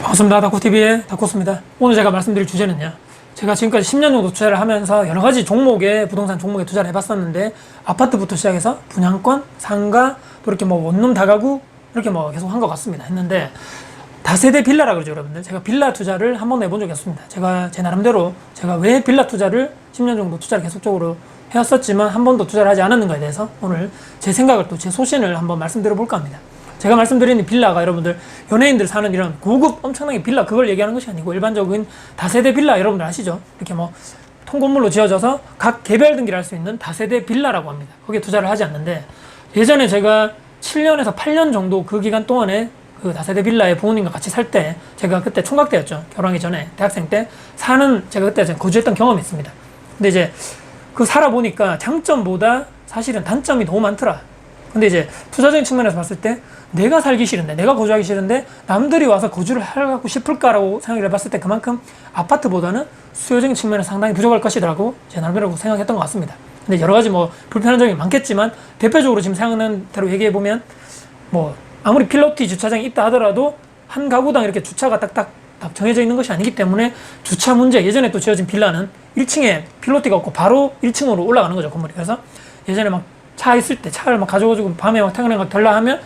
반갑습니다. 다코TV의 다코스입니다. 오늘 제가 말씀드릴 주제는요, 제가 지금까지 10년 정도 투자를 하면서 여러 가지 종목에, 부동산 종목에 투자를 해봤었는데, 아파트부터 시작해서 분양권, 상가, 또 이렇게 뭐 원룸 다가구, 이렇게 뭐 계속 한 것 같습니다. 했는데, 다세대 빌라라 그러죠, 여러분들. 제가 빌라 투자를 한 번도 해본 적이 없습니다. 제가 제 나름대로 제가 왜 빌라 투자를 10년 정도 투자를 계속적으로 해왔었지만 한 번도 투자를 하지 않았는가에 대해서 오늘 제 생각을 또 제 소신을 한번 말씀드려 볼까 합니다. 제가 말씀드리는 빌라가 여러분들 연예인들 사는 이런 고급 엄청나게 빌라 그걸 얘기하는 것이 아니고 일반적인 다세대 빌라 여러분들 아시죠? 이렇게 뭐 통건물로 지어져서 각 개별 등기를 할 수 있는 다세대 빌라라고 합니다. 거기에 투자를 하지 않는데 예전에 제가 7년에서 8년 정도 그 기간 동안에 그 다세대 빌라에 부모님과 같이 살 때 제가 그때 총각 때였죠. 결혼하기 전에 대학생 때 사는 제가 그때 거주했던 경험이 있습니다. 근데 이제 그 살아보니까 장점보다 사실은 단점이 너무 많더라. 근데 이제 투자적인 측면에서 봤을 때 내가 살기 싫은데 내가 거주하기 싫은데 남들이 와서 거주를 하고 싶을까라고 생각을 해봤을 때 그만큼 아파트보다는 수요적인 측면에서 상당히 부족할 것이라고 제 나름대로 생각했던 것 같습니다. 근데 여러 가지 뭐 불편한 점이 많겠지만 대표적으로 지금 생각나는 대로 얘기해보면 뭐 아무리 필로티 주차장이 있다 하더라도 한 가구당 이렇게 주차가 딱딱 정해져 있는 것이 아니기 때문에 주차 문제, 예전에 또 지어진 빌라는 1층에 필로티가 없고 바로 1층으로 올라가는 거죠, 건물이. 그래서 예전에 막 차 있을 때 차를 막 가져가지고 밤에 막 퇴근해 가 덜라 하면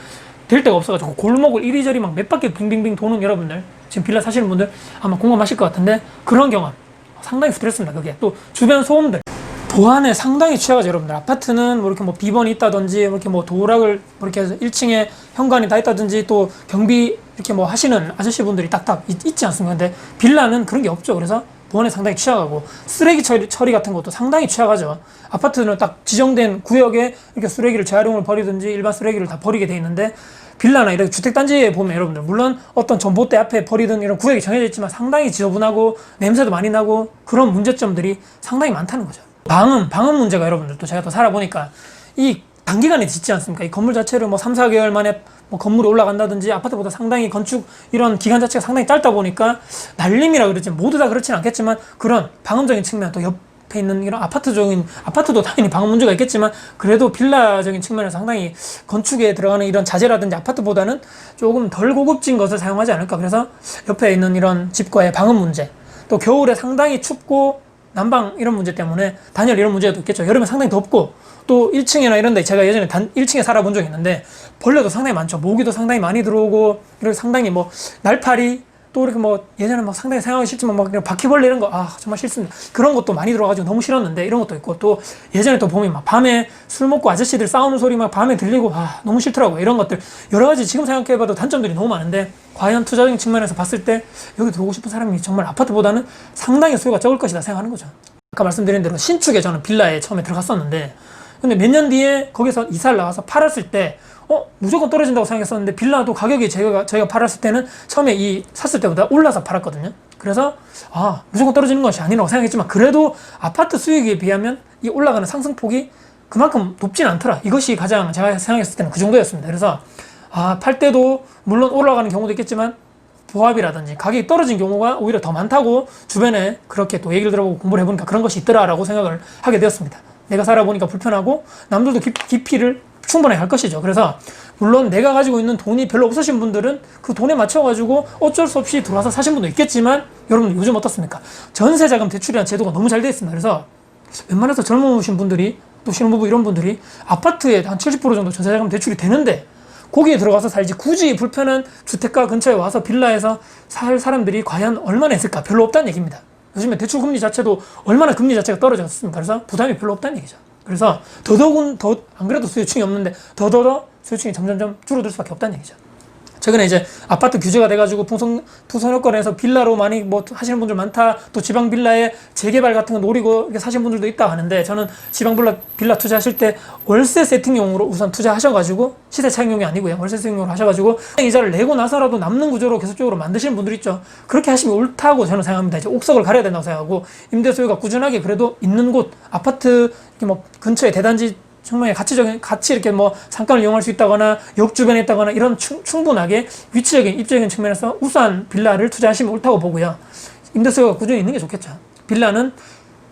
될 데가 없어가지고 골목을 이리저리 막 몇 바퀴 빙빙빙 도는 여러분들, 지금 빌라 사시는 분들 아마 공감하실 것 같은데 그런 경험 상당히 스트레스입니다. 그게 또 주변 소음들 보안에 상당히 취약하죠, 여러분들. 아파트는 뭐 이렇게 뭐 비번이 있다든지 뭐 이렇게 뭐 도락을 뭐 이렇게 해서 1층에 현관이 다 있다든지 또 경비 이렇게 뭐 하시는 아저씨 분들이 딱딱 있지 않습니까? 근데 빌라는 그런 게 없죠. 그래서 보안에 상당히 취약하고 쓰레기 처리 같은 것도 상당히 취약하죠. 아파트는 딱 지정된 구역에 이렇게 쓰레기를 재활용을 버리든지 일반 쓰레기를 다 버리게 돼 있는데 빌라나 이런 주택단지에 보면 여러분들 물론 어떤 전봇대 앞에 버리든 이런 구역이 정해져 있지만 상당히 지저분하고 냄새도 많이 나고 그런 문제점들이 상당히 많다는 거죠. 방음 문제가 여러분들 또 제가 또 살아보니까 이 단기간에 짓지 않습니까? 이 건물 자체를 뭐 3, 4개월 만에 뭐 건물이 올라간다든지 아파트보다 상당히 건축 이런 기간 자체가 상당히 짧다 보니까 날림이라 그러지 모두 다 그렇진 않겠지만 그런 방음적인 측면 또 옆에 있는 이런 아파트도 당연히 방음 문제가 있겠지만 그래도 빌라적인 측면에서 상당히 건축에 들어가는 이런 자재라든지 아파트보다는 조금 덜 고급진 것을 사용하지 않을까. 그래서 옆에 있는 이런 집과의 방음 문제 또 겨울에 상당히 춥고 난방 이런 문제 때문에 단열 이런 문제도 있겠죠. 여름에 상당히 덥고 또 1층이나 이런 데 제가 예전에 1층에 살아본 적이 있는데 벌레도 상당히 많죠. 모기도 상당히 많이 들어오고 이렇게 상당히 뭐 날파리 또 이렇게 뭐 예전에 막 상당히 생각하기 싫지만 막 그냥 바퀴벌레 이런 거 정말 싫습니다. 그런 것도 많이 들어가지고 너무 싫었는데 이런 것도 있고 또 예전에 또 보면 막 밤에 술 먹고 아저씨들 싸우는 소리 막 밤에 들리고 너무 싫더라고요. 이런 것들 여러 가지 지금 생각해봐도 단점들이 너무 많은데 과연 투자적인 측면에서 봤을 때 여기 들어오고 싶은 사람이 정말 아파트보다는 상당히 수요가 적을 것이다 생각하는 거죠. 아까 말씀드린 대로 신축에 저는 빌라에 처음에 들어갔었는데 근데 몇 년 뒤에 거기서 이사를 나와서 팔았을 때 무조건 떨어진다고 생각했었는데 빌라도 가격이 저희가 팔았을 때는 처음에 샀을 때보다 올라서 팔았거든요. 그래서 무조건 떨어지는 것이 아니라고 생각했지만 그래도 아파트 수익에 비하면 이 올라가는 상승폭이 그만큼 높진 않더라. 이것이 가장 제가 생각했을 때는 그 정도였습니다. 그래서 팔 때도 물론 올라가는 경우도 있겠지만 부합이라든지 가격이 떨어진 경우가 오히려 더 많다고 주변에 그렇게 또 얘기를 들어보고 공부를 해보니까 그런 것이 있더라라고 생각을 하게 되었습니다. 내가 살아보니까 불편하고 남들도 깊이를 충분히 할 것이죠. 그래서 물론 내가 가지고 있는 돈이 별로 없으신 분들은 그 돈에 맞춰가지고 어쩔 수 없이 들어와서 사신 분도 있겠지만 여러분 요즘 어떻습니까? 전세자금 대출이라는 제도가 너무 잘 되어 있습니다. 그래서 웬만해서 젊으신 분들이 또 신혼부부 이런 분들이 아파트에 한 70% 정도 전세자금 대출이 되는데 거기에 들어가서 살지 굳이 불편한 주택가 근처에 와서 빌라에서 살 사람들이 과연 얼마나 있을까? 별로 없다는 얘기입니다. 요즘에 대출 금리 자체도 얼마나 금리 자체가 떨어졌습니까? 그래서 부담이 별로 없다는 얘기죠. 그래서 안 그래도 수요층이 없는데 수요층이 점점점 줄어들 수밖에 없다는 얘기죠. 최근에 이제 아파트 규제가 돼가지고 풍선효과에서 빌라로 많이 뭐 하시는 분들 많다. 또 지방 빌라에 재개발 같은 거 노리고 이렇게 사시는 분들도 있다 하는데 저는 지방 빌라 투자하실 때 월세 세팅용으로 우선 투자하셔가지고 시세 차익용이 아니고요. 월세 세팅용으로 하셔가지고 이자를 내고 나서라도 남는 구조로 계속적으로 만드시는 분들 있죠. 그렇게 하시면 옳다고 저는 생각합니다. 이제 옥석을 가려야 된다고 생각하고 임대 수요가 꾸준하게 그래도 있는 곳 아파트 뭐 근처에 대단지 정말 같이 이렇게 뭐 상가를 이용할 수 있다거나 역 주변에 있다거나 이런 충분하게 위치적인 입지적인 측면에서 우수한 빌라를 투자하시면 옳다고 보고요. 임대수요가 꾸준히 있는 게 좋겠죠. 빌라는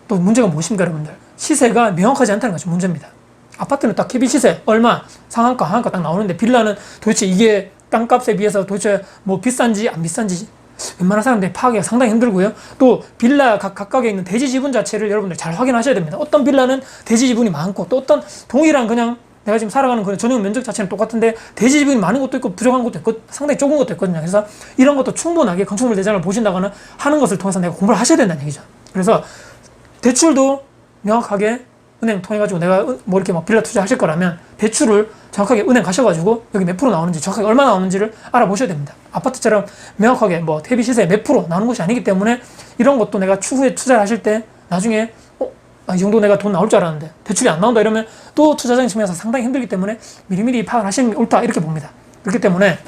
또 문제가 무엇입니까, 여러분들? 시세가 명확하지 않다는 것이 문제입니다. 아파트는 딱 KB 시세 얼마 상한가 하한가 딱 나오는데 빌라는 도대체 이게 땅값에 비해서 도대체 뭐 비싼지 안 비싼지 웬만한 사람들이 파악하기가 상당히 힘들고요. 또 빌라 각각에 있는 대지 지분 자체를 여러분들 잘 확인하셔야 됩니다. 어떤 빌라는 대지 지분이 많고 또 어떤 동일한 그냥 내가 지금 살아가는 그 전용 면적 자체는 똑같은데 대지 지분이 많은 것도 있고 부족한 것도 있고 상당히 좁은 것도 있거든요. 그래서 이런 것도 충분하게 건축물 대장을 보신다거나 하는 것을 통해서 내가 공부를 하셔야 된다는 얘기죠. 그래서 대출도 명확하게 은행 통해 가지고 내가 뭐 이렇게 막 빌라 투자하실 거라면 대출을 정확하게 은행 가셔가지고 여기 몇 프로 나오는지 정확하게 얼마 나오는지를 알아보셔야 됩니다. 아파트처럼 명확하게 뭐 대비 시세 몇 프로 나오는 것이 아니기 때문에 이런 것도 내가 추후에 투자를 하실 때 나중에 이 정도 내가 돈 나올 줄 알았는데 대출이 안 나온다 이러면 또 투자적인 측면에서 상당히 힘들기 때문에 미리미리 파악을 하시는 게 옳다 이렇게 봅니다. 그렇기 때문에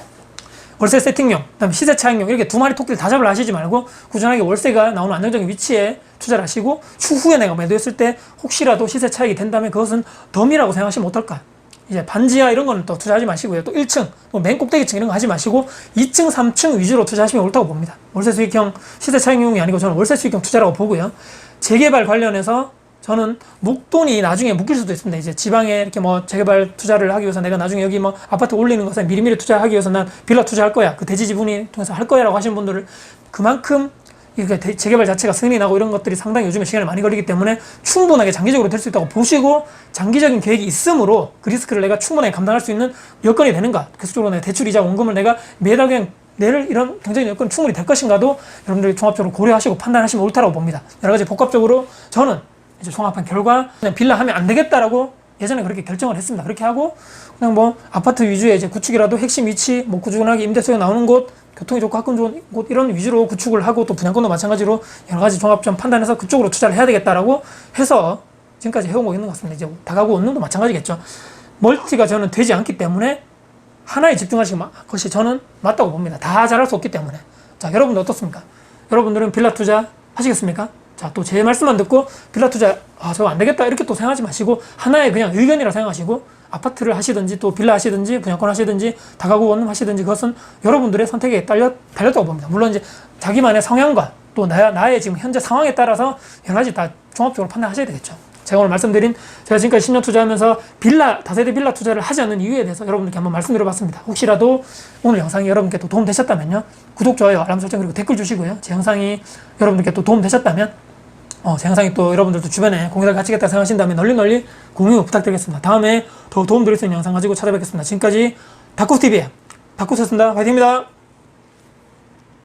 월세 세팅용, 그다음에 시세 차익용 이렇게 두 마리 토끼를 다 잡으려 하시지 말고 꾸준하게 월세가 나오는 안정적인 위치에 투자를 하시고 추후에 내가 매도했을 때 혹시라도 시세 차익이 된다면 그것은 덤이라고 생각하시면 어떨까? 이제 반지하 이런 거는 또 투자하지 마시고요. 또 1층, 맨 꼭대기층 이런 거 하지 마시고 2층, 3층 위주로 투자하시면 옳다고 봅니다. 월세 수익형 시세 차익용이 아니고 저는 월세 수익형 투자라고 보고요. 재개발 관련해서 저는 목돈이 나중에 묶일 수도 있습니다. 이제 지방에 이렇게 뭐 재개발 투자를 하기 위해서 내가 나중에 여기 뭐 아파트 올리는 것에 미리미리 투자하기 위해서 난 빌라 투자할 거야. 그 대지 지분이 통해서 할 거야 라고 하시는 분들을 그만큼 이게 재개발 자체가 승인이 나고 이런 것들이 상당히 요즘에 시간이 많이 걸리기 때문에 충분하게 장기적으로 될 수 있다고 보시고 장기적인 계획이 있으므로 그 리스크를 내가 충분하게 감당할 수 있는 여건이 되는가. 계속적으로 내가 대출이자 원금을 내가 매달 그냥 내를 이런 경제적 여건이 충분히 될 것인가도 여러분들이 종합적으로 고려하시고 판단하시면 옳다고 봅니다. 여러 가지 복합적으로 저는 이제 종합한 결과 그냥 빌라 하면 안 되겠다라고 예전에 그렇게 결정을 했습니다. 그렇게 하고 그냥 뭐 아파트 위주의 이제 구축이라도 핵심 위치, 뭐 꾸준하게 임대소득 나오는 곳, 교통이 좋고 학군 좋은 곳 이런 위주로 구축을 하고 또 분양권도 마찬가지로 여러 가지 종합점 판단해서 그쪽으로 투자를 해야 되겠다라고 해서 지금까지 해오고 있는 것 같습니다. 이제 다가구 원룸도 마찬가지겠죠. 멀티가 저는 되지 않기 때문에 하나에 집중하시는 것이 저는 맞다고 봅니다. 다 잘할 수 없기 때문에. 자, 여러분들 어떻습니까? 여러분들은 빌라 투자 하시겠습니까? 자, 또 제 말씀만 듣고 빌라 투자 저거 안 되겠다 이렇게 또 생각하지 마시고 하나의 그냥 의견이라 생각하시고 아파트를 하시든지 또 빌라 하시든지 분양권 하시든지 다가구 원룸 하시든지 그것은 여러분들의 선택에 달렸다고 봅니다. 물론 이제 자기만의 성향과 또 나의 지금 현재 상황에 따라서 여러 가지 다 종합적으로 판단하셔야 되겠죠. 제가 오늘 말씀드린 제가 지금까지 10년 투자하면서 다세대 빌라 투자를 하지 않는 이유에 대해서 여러분들께 한번 말씀드려봤습니다. 혹시라도 오늘 영상이 여러분께 또 도움 되셨다면요. 구독, 좋아요, 알람 설정 그리고 댓글 주시고요. 제 영상이 여러분들께 또 도움 되셨다면 제 영상이 또 여러분들도 주변에 공유할 가치겠다 생각하신다면 널리 공유 부탁드리겠습니다. 다음에 더 도움 드릴 수 있는 영상 가지고 찾아뵙겠습니다. 지금까지 다쿠TV의 다쿠였습니다. 화이팅입니다.